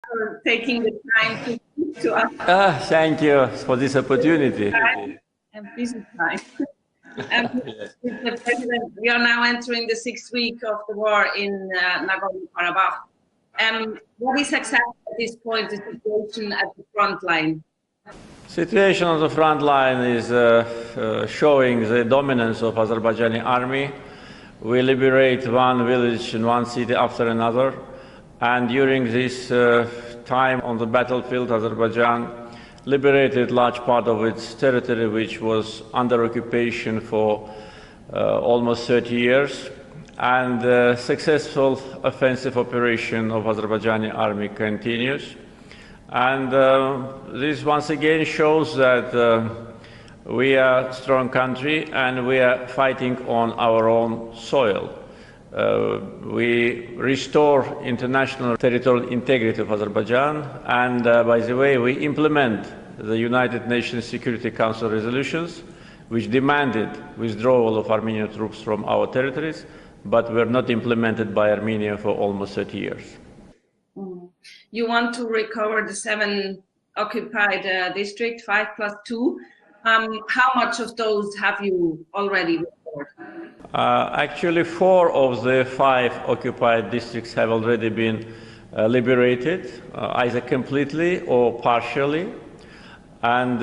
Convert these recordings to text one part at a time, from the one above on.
for taking the time to speak to us. Thank you for this opportunity. And busy time. Mr. President, we are now entering the 6th week of the war in Nagorno-Karabakh. What is exactly at this point the situation at the front line? Situation on the front line is showing the dominance of Azerbaijani army. We liberate one village and one city after another. And during this time on the battlefield, Azerbaijan liberated large part of its territory, which was under occupation for almost 30 years. And the successful offensive operation of Azerbaijani army continues. And this once again shows that we are a strong country and we are fighting on our own soil. We restore international territorial integrity of Azerbaijan, and by the way, we implement the United Nations Security Council resolutions which demanded withdrawal of Armenian troops from our territories, but were not implemented by Armenia for almost 30 years. You want to recover the 7 occupied districts, 5+2. How much of those have you already restored? Actually, 4 of the 5 occupied districts have already been liberated, either completely or partially. And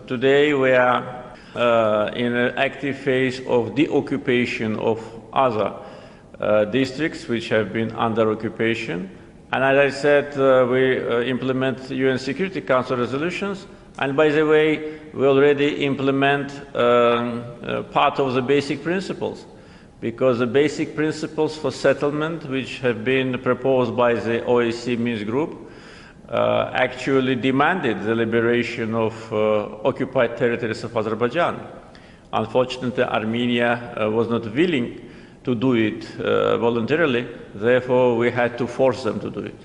today we are in an active phase of deoccupation of other districts which have been under occupation. And as I said, we implement UN Security Council resolutions. And by the way, we already implement part of the basic principles, because the basic principles for settlement, which have been proposed by the OSCE Minsk Group, actually demanded the liberation of occupied territories of Azerbaijan. Unfortunately, Armenia was not willing to do it voluntarily, therefore we had to force them to do it.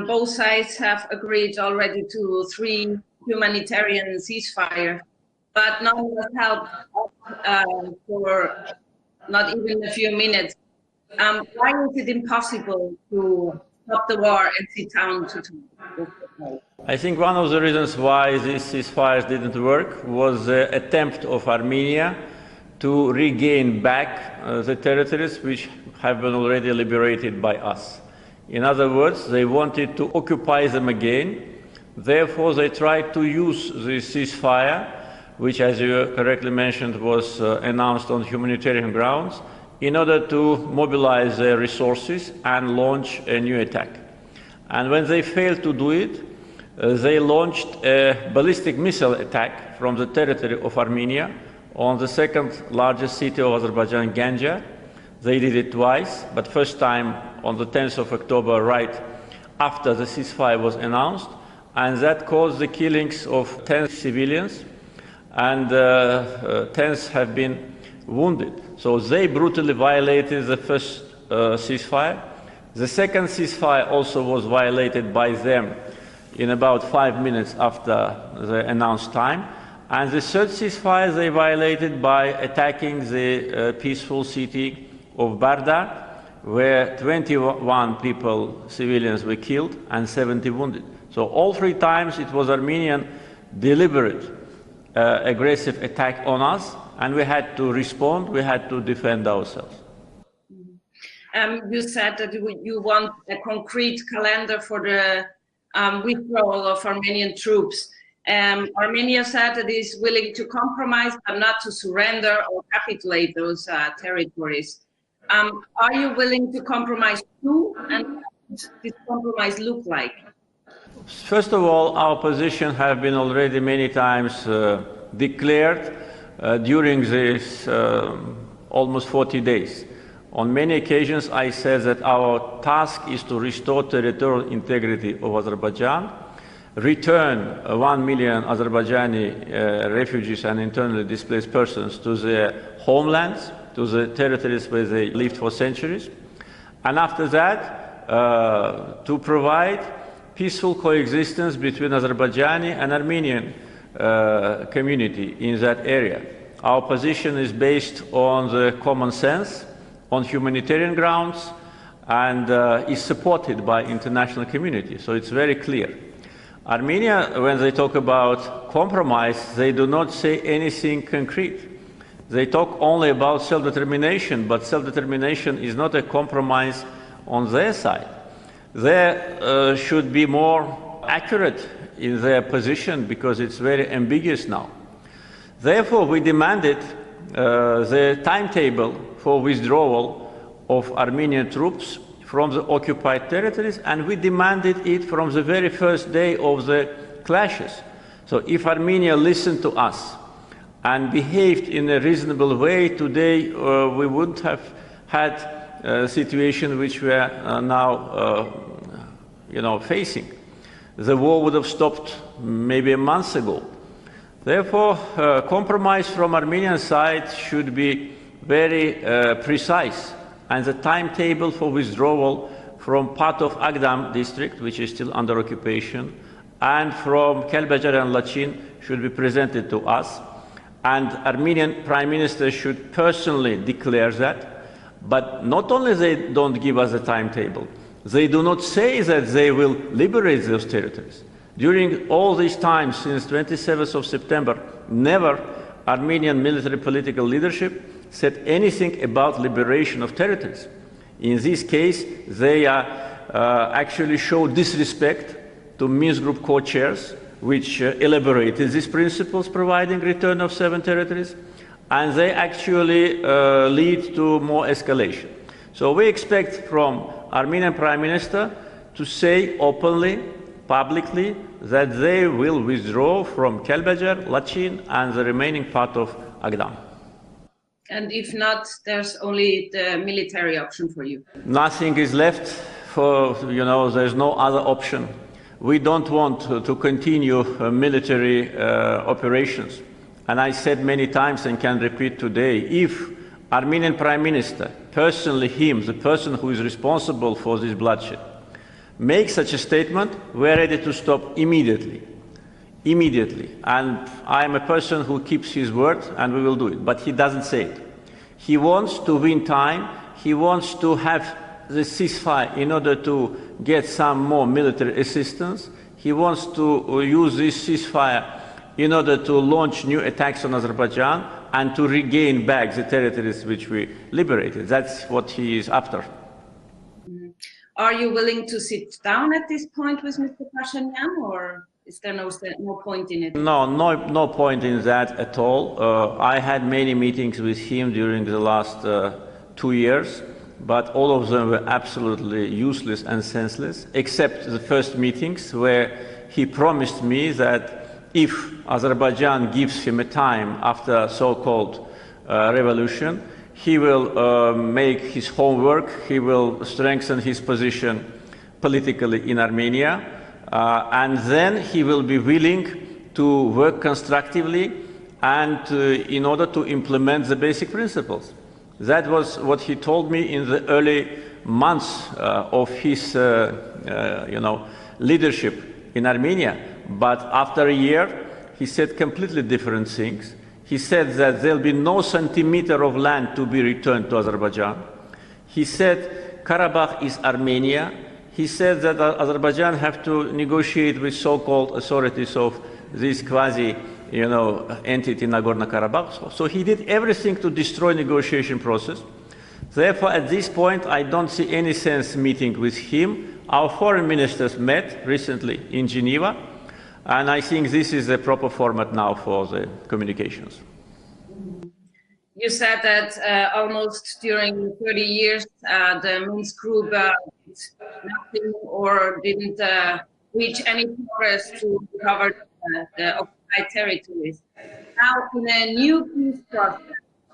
Both sides have agreed already to 3 humanitarian ceasefire, but none was helped for not even a few minutes. Why is it impossible to stop the war and sit down to talk? I think one of the reasons why these ceasefires didn't work was the attempt of Armenia to regain back the territories which have been already liberated by us. In other words, they wanted to occupy them again. Therefore, they tried to use the ceasefire, which, as you correctly mentioned, was announced on humanitarian grounds, in order to mobilize their resources and launch a new attack. And when they failed to do it, they launched a ballistic missile attack from the territory of Armenia on the 2nd largest city of Azerbaijan, Ganja. They did it twice, but first time on the 10th of October, right after the ceasefire was announced, and that caused the killings of 10 civilians, and tens have been wounded. So they brutally violated the first ceasefire. The second ceasefire also was violated by them in about 5 minutes after the announced time. And the third ceasefire they violated by attacking the peaceful city of Barda, where 21 people, civilians, were killed and 70 wounded. So all 3 times it was Armenian deliberate aggressive attack on us, and we had to respond, we had to defend ourselves. You said that you want a concrete calendar for the withdrawal of Armenian troops. Armenia said it is willing to compromise but not to surrender or capitulate those territories. Are you willing to compromise too, and what does this compromise look like? First of all, our position has been already many times declared during this almost 40 days. On many occasions, I said that our task is to restore territorial integrity of Azerbaijan, return 1 million Azerbaijani refugees and internally displaced persons to their homelands, to the territories where they lived for centuries, and after that, to provide peaceful coexistence between Azerbaijani and Armenian community in that area. Our position is based on the common sense, on humanitarian grounds, and is supported by international community. So it's very clear. Armenia, when they talk about compromise, they do not say anything concrete. They talk only about self-determination, but self-determination is not a compromise on their side. They should be more accurate in their position because it's very ambiguous now. Therefore, we demanded the timetable for withdrawal of Armenian troops from the occupied territories, and we demanded it from the very first day of the clashes. So if Armenia listened to us and behaved in a reasonable way, today we wouldn't have had a situation which we are now facing. The war would have stopped maybe a month ago. Therefore, compromise from Armenian side should be very precise, and the timetable for withdrawal from part of Agdam district, which is still under occupation, and from Kəlbəcər and Laçin should be presented to us. And Armenian Prime Minister should personally declare that. But not only they don't give us a timetable, they do not say that they will liberate those territories. During all this time, since 27th of September, never Armenian military political leadership said anything about liberation of territories. In this case, they actually show disrespect to Minsk Group co-chairs, which elaborated these principles providing return of 7 territories, and they actually lead to more escalation. So we expect from Armenian Prime Minister to say openly, publicly, that they will withdraw from Kəlbəcər, Laçin, and the remaining part of Agdam. And if not, there's only the military option for you. Nothing is left for, there's no other option. We don't want to continue military operations. And I said many times and can repeat today, if Armenian Prime Minister, personally him, the person who is responsible for this bloodshed, makes such a statement, we're ready to stop immediately. Immediately. And I am a person who keeps his word, and we will do it. But he doesn't say it. He wants to win time. He wants to have the ceasefire in order to get some more military assistance. He wants to use this ceasefire in order to launch new attacks on Azerbaijan and to regain back the territories which we liberated. That's what he is after. Are you willing to sit down at this point with Mr. Pashinyan, or is there no point in it? No point in that at all. I had many meetings with him during the last 2 years, but all of them were absolutely useless and senseless, except the first meetings where he promised me that if Azerbaijan gives him a time after so-called revolution, he will make his homework, he will strengthen his position politically in Armenia, and then he will be willing to work constructively and in order to implement the basic principles. That was what he told me in the early months of his leadership in Armenia. But after a year, he said completely different things. He said that there will be no centimeter of land to be returned to Azerbaijan. He said Karabakh is Armenia. He said that Azerbaijan have to negotiate with so-called authorities of this quasi, entity Nagorno-Karabakh. So he did everything to destroy negotiation process. Therefore, at this point, I don't see any sense meeting with him. Our foreign ministers met recently in Geneva, and I think this is the proper format now for the communications. You said that almost during 30 years, the Minsk group did nothing or didn't reach any progress to recover the occupied territories. Now, in a new peace process,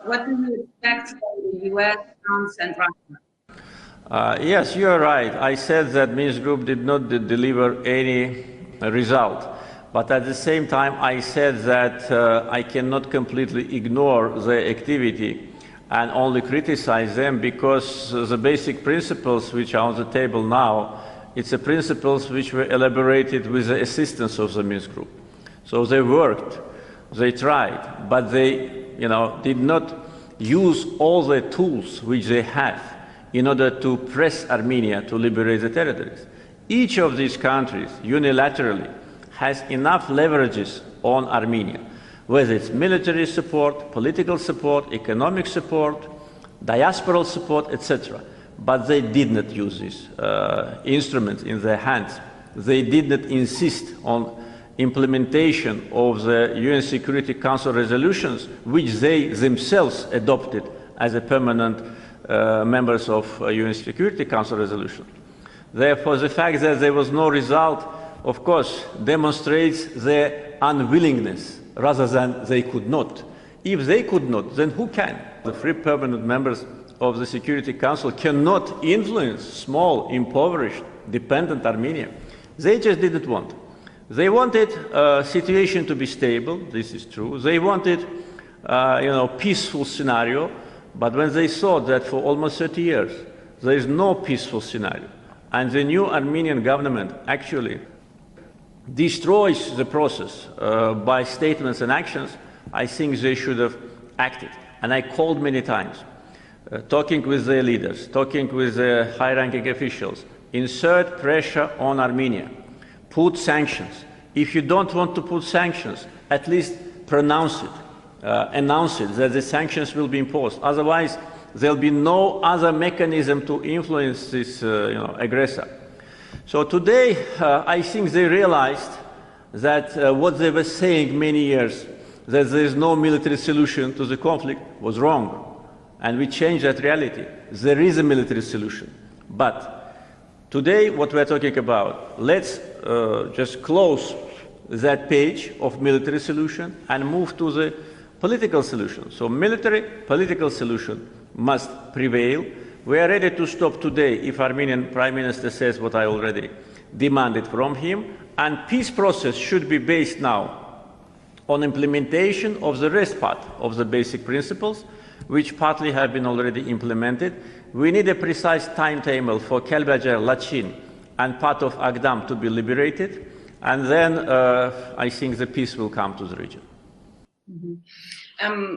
what do you expect from the US, France, and Russia? Yes, you are right. I said that Minsk group did not deliver any result. But at the same time, I said that I cannot completely ignore the activity and only criticize them because the basic principles which are on the table now, it's the principles which were elaborated with the assistance of the Minsk group. So they worked, they tried, but they did not use all the tools which they have in order to press Armenia to liberate the territories. Each of these countries unilaterally has enough leverages on Armenia, whether it's military support, political support, economic support, diasporal support, etc. But they did not use these instruments in their hands. They did not insist on implementation of the UN Security Council resolutions, which they themselves adopted as a permanent members of UN Security Council resolution. Therefore, the fact that there was no result, of course, demonstrates their unwillingness rather than they could not. If they could not, then who can? The three permanent members of the Security Council cannot influence small, impoverished, dependent Armenia. They just didn't want. They wanted a situation to be stable, this is true. They wanted peaceful scenario, but when they saw that for almost 30 years there is no peaceful scenario, and the new Armenian government actually destroys the process by statements and actions, I think they should have acted. And I called many times, talking with their leaders, talking with the high-ranking officials, insert pressure on Armenia, put sanctions. If you don't want to put sanctions, at least pronounce it, announce it, that the sanctions will be imposed. Otherwise, there'll be no other mechanism to influence this aggressor. So today, I think they realized that what they were saying many years, that there is no military solution to the conflict, was wrong. And we changed that reality. There is a military solution. But today, what we're talking about, let's just close that page of military solution and move to the political solution. So military, political solution must prevail. We are ready to stop today if Armenian Prime Minister says what I already demanded from him. And peace process should be based now on implementation of the rest part of the basic principles, which partly have been already implemented. We need a precise timetable for Kelbajar, Lachin, and part of Agdam to be liberated. And then I think the peace will come to the region. Mm-hmm.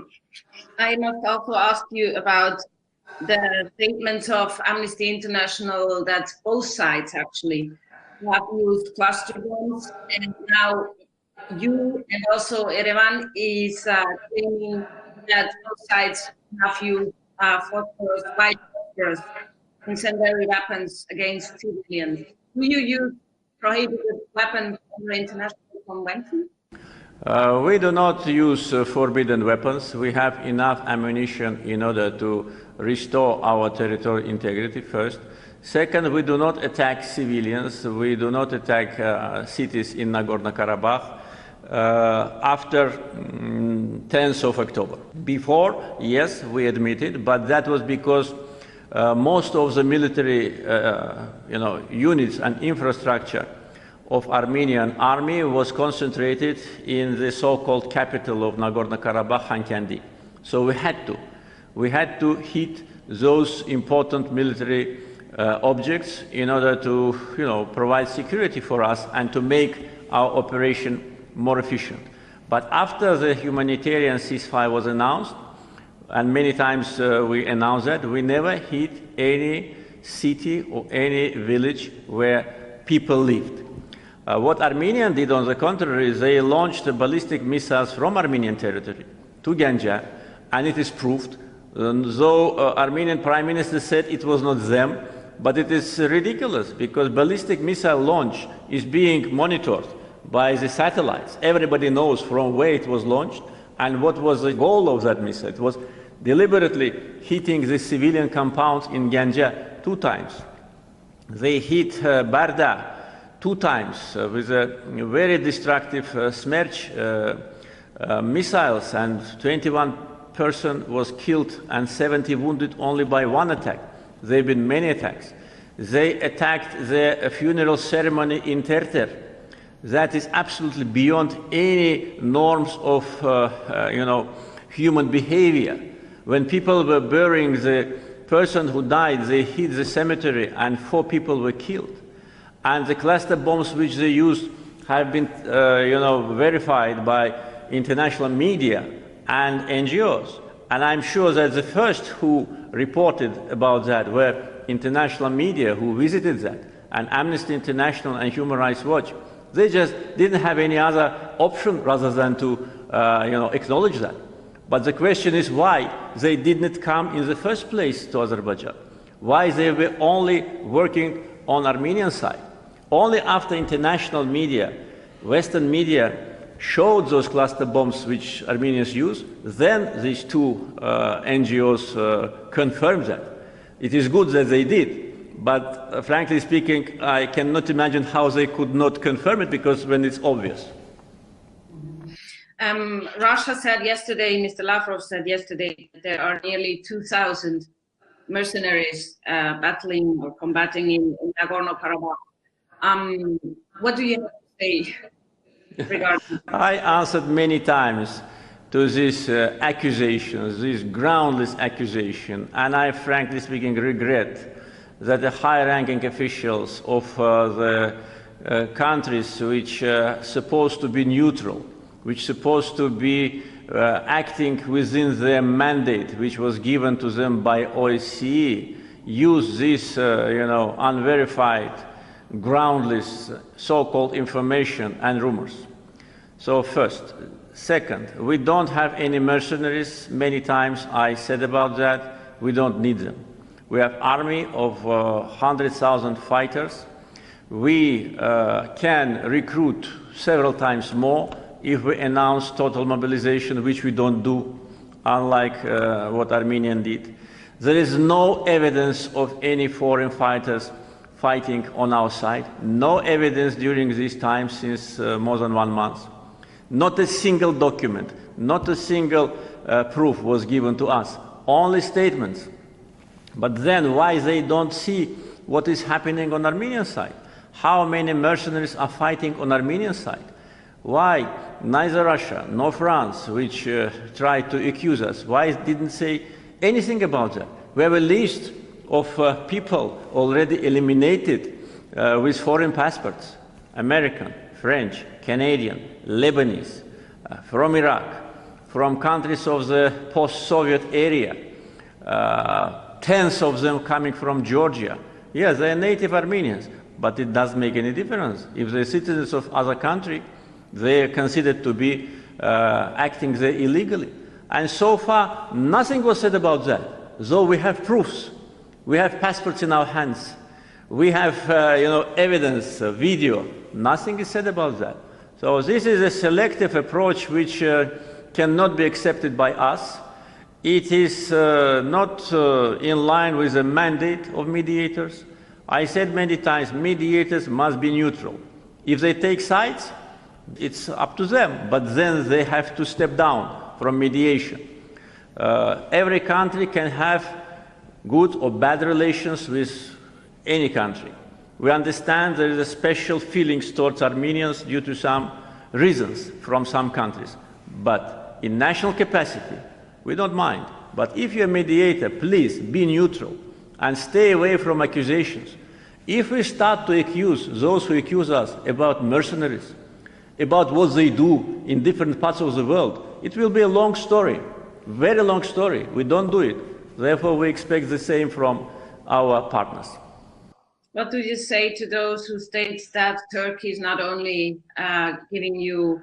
I must also ask you about the statements of Amnesty International that both sides actually have used cluster bombs, and now you and also Yerevan is claiming that both sides have used phosphorus, white phosphorus, incendiary weapons against civilians. Do you use prohibited weapons under international convention? We do not use forbidden weapons. We have enough ammunition in order to restore our territorial integrity, first. Second, we do not attack civilians. We do not attack cities in Nagorno-Karabakh after 10th of October. Before, yes, we admitted, but that was because most of the military units and infrastructure of Armenian army was concentrated in the so-called capital of Nagorno-Karabakh, Khankendi. So we had to hit those important military objects in order to provide security for us and to make our operation more efficient. But after the humanitarian ceasefire was announced, and many times we announced that, we never hit any city or any village where people lived. What Armenia did, on the contrary, is they launched ballistic missiles from Armenian territory to Ganja, and it is proved, though Armenian Prime Minister said it was not them, but it is ridiculous because ballistic missile launch is being monitored by the satellites. Everybody knows from where it was launched and what was the goal of that missile. It was deliberately hitting the civilian compounds in Ganja 2 times. They hit Barda 2 times with a very destructive Smerch missiles, and 21 persons was killed and 70 wounded only by 1 attack. There have been many attacks. They attacked the funeral ceremony in Terter. That is absolutely beyond any norms of human behavior. When people were burying the person who died, they hit the cemetery and 4 people were killed. And the cluster bombs which they used have been verified by international media and NGOs. And I'm sure that the first who reported about that were international media who visited that, and Amnesty International and Human Rights Watch. They just didn't have any other option rather than to acknowledge that. But the question is why they didn't come in the first place to Azerbaijan. Why they were only working on Armenian side. Only after international media, Western media, showed those cluster bombs which Armenians use, then these two NGOs confirmed that. It is good that they did, but frankly speaking, I cannot imagine how they could not confirm it, because when it's obvious. Russia said yesterday, Mr. Lavrov said yesterday, there are nearly 2,000 mercenaries battling or combating in Nagorno-Karabakh. What do you have to say regarding? I answered many times to these accusations, these groundless accusations, and I frankly speaking regret that the high-ranking officials of the countries which are supposed to be neutral, which are supposed to be acting within their mandate, which was given to them by OSCE, use this, unverified, groundless, so-called information and rumors. So first. Second, we don't have any mercenaries. Many times I said about that. We don't need them. We have an army of 100,000 fighters. We can recruit several times more if we announce total mobilization, which we don't do, unlike what Armenia did. There is no evidence of any foreign fighters fighting on our side. No evidence during this time since more than 1 month. Not a single document, not a single proof was given to us. Only statements. But then why they don't see what is happening on Armenian side? How many mercenaries are fighting on Armenian side? Why neither Russia nor France, which tried to accuse us, why didn't say anything about that? We have a list of people already eliminated with foreign passports, American, French, Canadian, Lebanese, from Iraq, from countries of the post-Soviet area, tens of them coming from Georgia. Yes, they are native Armenians, but it doesn't make any difference. If they're citizens of other country, they are considered to be acting there illegally. And so far, nothing was said about that, though we have proofs. We have passports in our hands. We have evidence, video. Nothing is said about that. So this is a selective approach which cannot be accepted by us. It is not in line with the mandate of mediators. I said many times, mediators must be neutral. If they take sides, it's up to them, but then they have to step down from mediation. Every country can have good or bad relations with any country. We understand there is a special feelings towards Armenians due to some reasons from some countries. But in national capacity, we don't mind. But if you're a mediator, please be neutral and stay away from accusations. If we start to accuse those who accuse us about mercenaries, about what they do in different parts of the world, it will be a long story, very long story. We don't do it. Therefore, we expect the same from our partners. What do you say to those who state that Turkey is not only giving you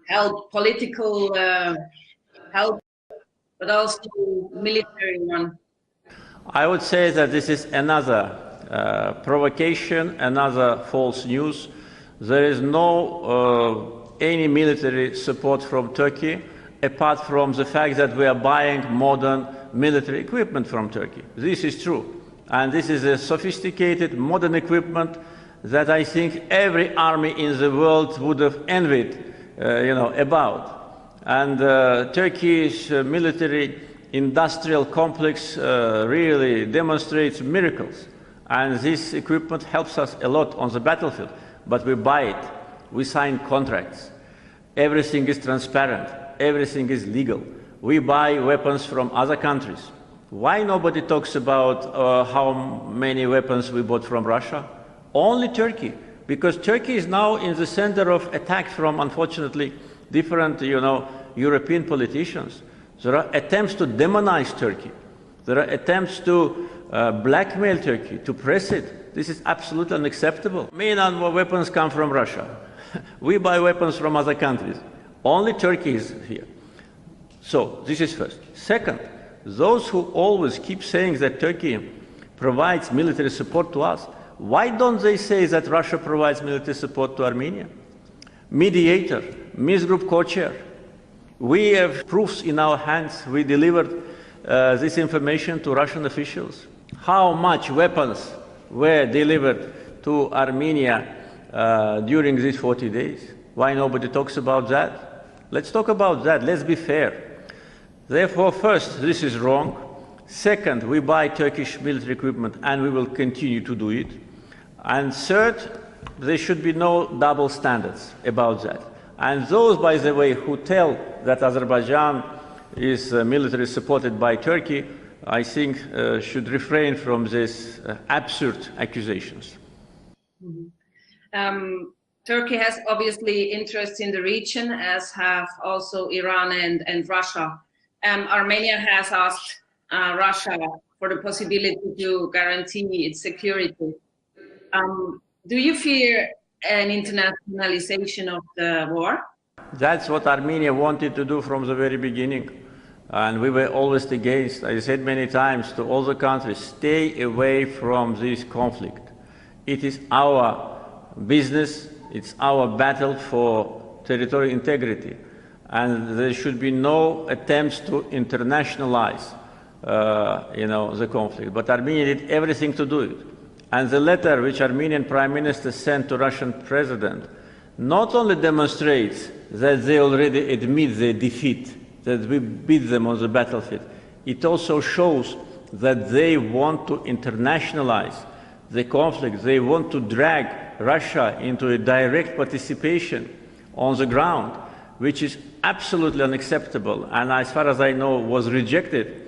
help, political help, but also military one? I would say that this is another provocation, another false news. There is no any military support from Turkey, apart from the fact that we are buying modern military equipment from Turkey. This is true. And this is a sophisticated, modern equipment that I think every army in the world would have envied, about. And Turkey's military industrial complex really demonstrates miracles. And this equipment helps us a lot on the battlefield. But we buy it. We sign contracts. Everything is transparent. Everything is legal. We buy weapons from other countries. Why nobody talks about how many weapons we bought from Russia? Only Turkey, because Turkey is now in the center of attack from, unfortunately, different, European politicians. There are attempts to demonize Turkey. There are attempts to blackmail Turkey, to press it. This is absolutely unacceptable. Main weapons come from Russia. We buy weapons from other countries. Only Turkey is here. So this is first. Second, those who always keep saying that Turkey provides military support to us, why don't they say that Russia provides military support to Armenia? Mediator, Minsk Group co-chair. We have proofs in our hands. We delivered this information to Russian officials. How much weapons were delivered to Armenia during these 40 days? Why nobody talks about that? Let's talk about that. Let's be fair. Therefore, first, this is wrong. Second, we buy Turkish military equipment and we will continue to do it. And third, there should be no double standards about that. And those, by the way, who tell that Azerbaijan is military supported by Turkey, I think should refrain from these absurd accusations. Turkey has obviously interests in the region, as have also Iran and Russia. Armenia has asked Russia for the possibility to guarantee its security. Do you fear an internationalization of the war? That's what Armenia wanted to do from the very beginning. And we were always against. I said many times to all the countries, stay away from this conflict. It is our business, it's our battle for territorial integrity. And there should be no attempts to internationalize the conflict. But Armenia did everything to do it. And the letter which Armenian Prime Minister sent to Russian President not only demonstrates that they already admit their defeat, that we beat them on the battlefield, it also shows that they want to internationalize the conflict. They want to drag Russia into a direct participation on the ground, which is absolutely unacceptable, and as far as I know, was rejected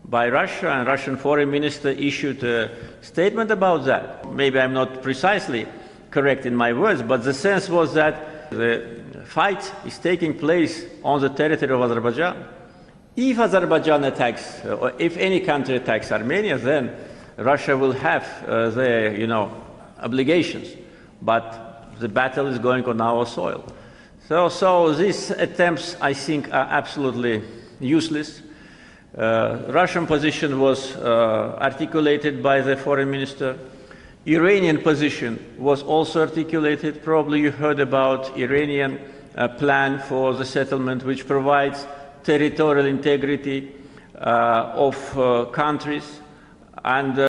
by Russia, and Russian foreign minister issued a statement about that. Maybe I'm not precisely correct in my words, but the sense was that the fight is taking place on the territory of Azerbaijan. If Azerbaijan attacks, or if any country attacks Armenia, then Russia will have their, obligations. But the battle is going on our soil. So these attempts, I think, are absolutely useless. Russian position was articulated by the foreign minister. Iranian position was also articulated. Probably you heard about Iranian plan for the settlement, which provides territorial integrity of countries. And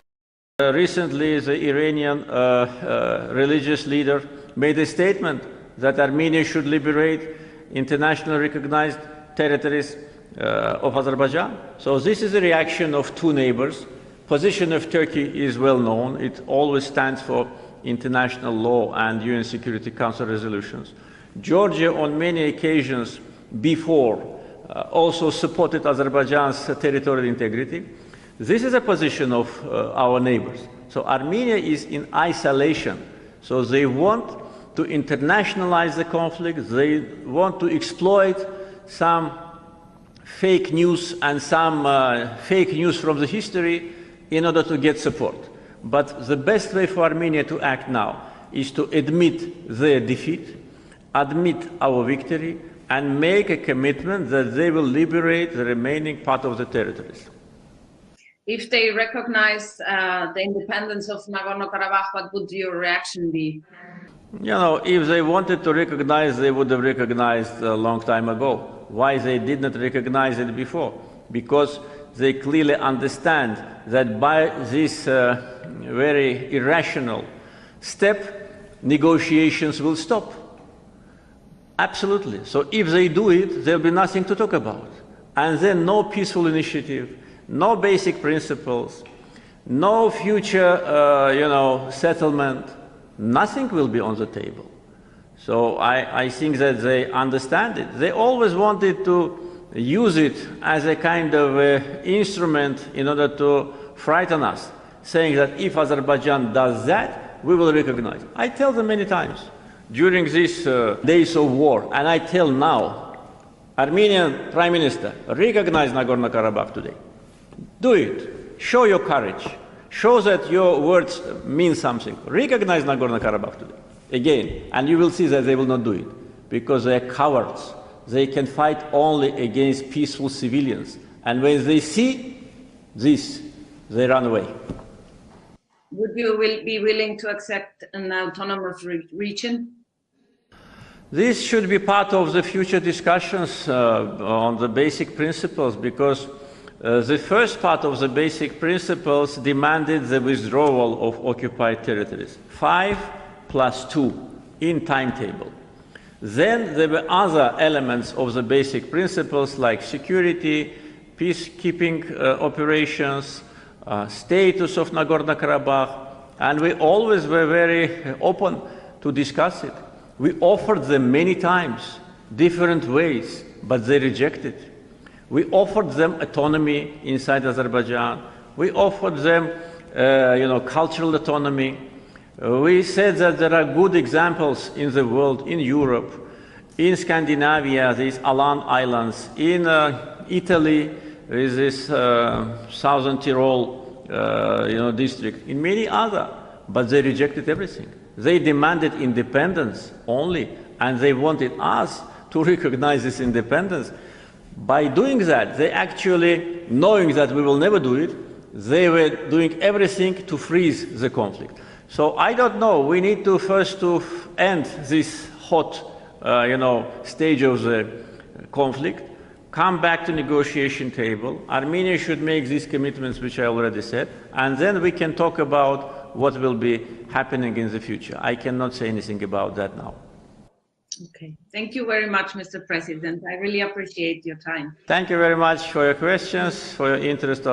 recently, the Iranian religious leader made a statement that Armenia should liberate internationally recognized territories of Azerbaijan. So this is a reaction of two neighbors. Position of Turkey is well known. It always stands for international law and UN Security Council resolutions. Georgia, on many occasions before, also supported Azerbaijan's territorial integrity. This is a position of our neighbors. So Armenia is in isolation. So they want to internationalize the conflict. They want to exploit some fake news and some fake news from the history in order to get support. But the best way for Armenia to act now is to admit their defeat, admit our victory, and make a commitment that they will liberate the remaining part of the territories. If they recognize the independence of Nagorno-Karabakh, what would your reaction be? If they wanted to recognize, they would have recognized a long time ago. Why they did not recognize it before? Because they clearly understand that by this very irrational step, negotiations will stop. Absolutely. So if they do it, there will be nothing to talk about. And then no peaceful initiative, no basic principles, no future, settlement, nothing will be on the table. So I think that they understand it. They always wanted to use it as a kind of instrument in order to frighten us, saying that if Azerbaijan does that, we will recognize. I tell them many times during these days of war, and I tell now, Armenian Prime Minister, recognize Nagorno-Karabakh today. Do it. Show your courage. Show that your words mean something. Recognize Nagorno-Karabakh today. Again, and you will see that they will not do it, because they are cowards. They can fight only against peaceful civilians. And when they see this, they run away. Would you be willing to accept an autonomous region? This should be part of the future discussions on the basic principles, because the first part of the basic principles demanded the withdrawal of occupied territories, 5+2 in timetable. Then there were other elements of the basic principles like security, peacekeeping operations, status of Nagorno-Karabakh, and we always were very open to discuss it. We offered them many times, different ways, but they rejected. We offered them autonomy inside Azerbaijan. We offered them, cultural autonomy. We said that there are good examples in the world, in Europe, in Scandinavia, these Alan Islands, in Italy, there is this Southern Tyrol, district, in many other, but they rejected everything. They demanded independence only, and they wanted us to recognize this independence. By doing that, they actually, knowing that we will never do it, they were doing everything to freeze the conflict. So I don't know, we need to first end this hot, stage of the conflict, come back to negotiation table. Armenia should make these commitments, which I already said, and then we can talk about what will be happening in the future. I cannot say anything about that now. Okay. Thank you very much, Mr. President. I really appreciate your time. Thank you very much for your questions, for your interest.